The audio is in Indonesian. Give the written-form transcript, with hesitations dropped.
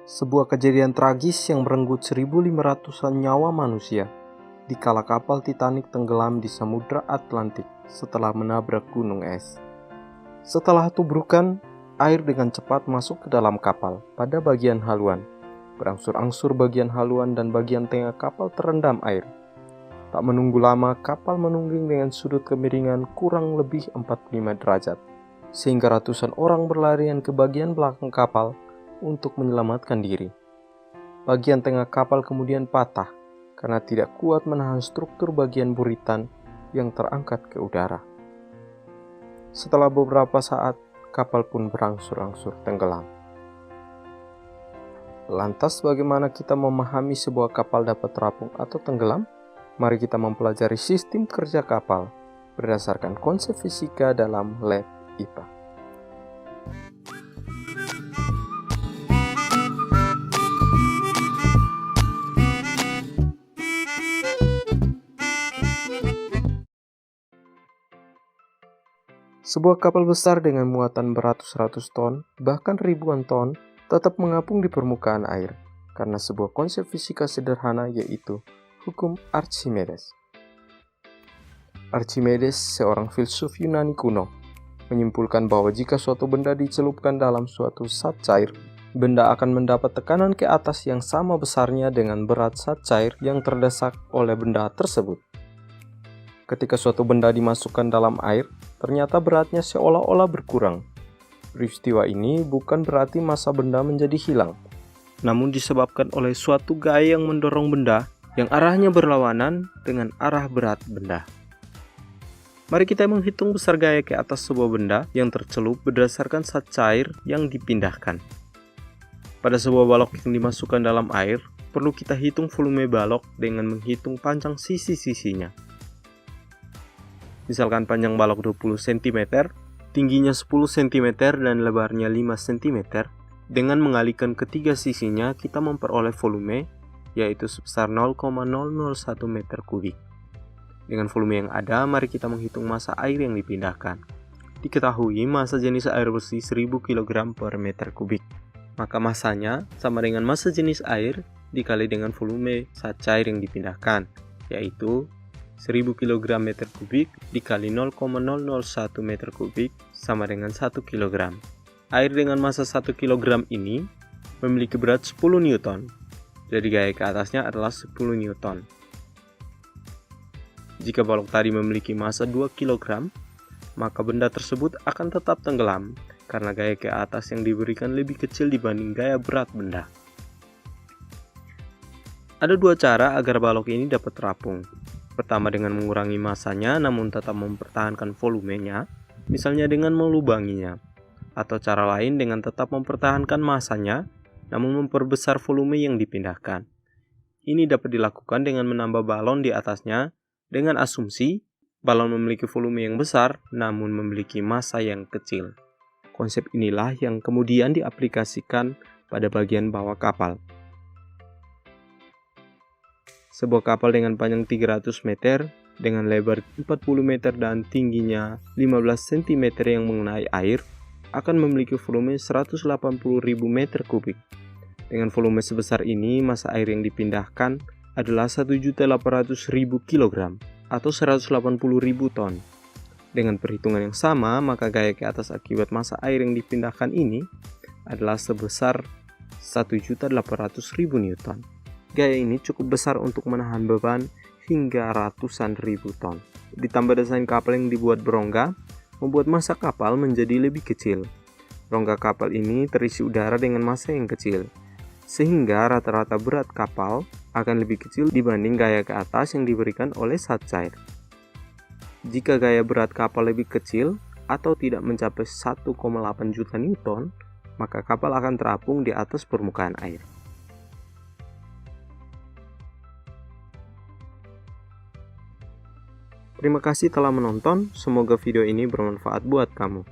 Sebuah kejadian tragis yang merenggut 1.500-an nyawa manusia dikala kapal Titanic tenggelam di Samudra Atlantik setelah menabrak gunung es. Setelah tubrukan, air dengan cepat masuk ke dalam kapal pada bagian haluan. Berangsur-angsur bagian haluan dan bagian tengah kapal terendam air. Tak menunggu lama, kapal menungging dengan sudut kemiringan kurang lebih 45 derajat, sehingga ratusan orang berlarian ke bagian belakang kapal untuk menyelamatkan diri. Bagian tengah kapal kemudian patah karena tidak kuat menahan struktur bagian buritan yang terangkat ke udara. Setelah beberapa saat, kapal pun berangsur-angsur tenggelam. Lantas bagaimana kita memahami sebuah kapal dapat terapung atau tenggelam? Mari kita mempelajari sistem kerja kapal berdasarkan konsep fisika dalam lab IPA. Sebuah kapal besar dengan muatan beratus-ratus ton, bahkan ribuan ton, tetap mengapung di permukaan air karena sebuah konsep fisika sederhana, yaitu hukum Archimedes. Archimedes, seorang filsuf Yunani kuno, menyimpulkan bahwa jika suatu benda dicelupkan dalam suatu zat cair, benda akan mendapat tekanan ke atas yang sama besarnya dengan berat zat cair yang terdesak oleh benda tersebut. Ketika suatu benda dimasukkan dalam air, ternyata beratnya seolah-olah berkurang. Peristiwa ini bukan berarti massa benda menjadi hilang, namun disebabkan oleh suatu gaya yang mendorong benda yang arahnya berlawanan dengan arah berat benda. Mari kita menghitung besar gaya ke atas sebuah benda yang tercelup berdasarkan zat cair yang dipindahkan. Pada sebuah balok yang dimasukkan dalam air, perlu kita hitung volume balok dengan menghitung panjang sisi-sisinya. Misalkan panjang balok 20 cm, tingginya 10 cm dan lebarnya 5 cm. Dengan mengalihkan ketiga sisinya, kita memperoleh volume, yaitu sebesar 0,001 meter kubik. Dengan volume yang ada, mari kita menghitung massa air yang dipindahkan. Diketahui massa jenis air bersih 1000 kg per meter kubik. Maka massanya sama dengan massa jenis air dikali dengan volume zat cair yang dipindahkan, yaitu 1000 kg meter kubik dikali 0,001 meter kubik sama dengan 1 kg. Air dengan massa 1 kg ini memiliki berat 10 Newton. Jadi gaya ke atasnya adalah 10 Newton. Jika balok tadi memiliki massa 2 kg, maka benda tersebut akan tetap tenggelam karena gaya ke atas yang diberikan lebih kecil dibanding gaya berat benda. Ada dua cara agar balok ini dapat terapung. Pertama, dengan mengurangi massanya namun tetap mempertahankan volumenya, misalnya dengan melubanginya. Atau cara lain dengan tetap mempertahankan massanya namun memperbesar volume yang dipindahkan. Ini dapat dilakukan dengan menambah balon di atasnya dengan asumsi balon memiliki volume yang besar namun memiliki massa yang kecil. Konsep inilah yang kemudian diaplikasikan pada bagian bawah kapal. Sebuah kapal dengan panjang 300 meter, dengan lebar 40 meter dan tingginya 15 cm yang mengenai air, akan memiliki volume 180.000 meter kubik. Dengan volume sebesar ini, massa air yang dipindahkan adalah 1.800.000 kg atau 180.000 ton. Dengan perhitungan yang sama, maka gaya ke atas akibat massa air yang dipindahkan ini adalah sebesar 1.800.000 Newton. Gaya ini cukup besar untuk menahan beban hingga ratusan ribu ton. Ditambah desain kapal yang dibuat berongga, membuat massa kapal menjadi lebih kecil. Rongga kapal ini terisi udara dengan massa yang kecil, sehingga rata-rata berat kapal akan lebih kecil dibanding gaya ke atas yang diberikan oleh zat cair. Jika gaya berat kapal lebih kecil atau tidak mencapai 1,8 juta Newton, maka kapal akan terapung di atas permukaan air. Terima kasih telah menonton, semoga video ini bermanfaat buat kamu.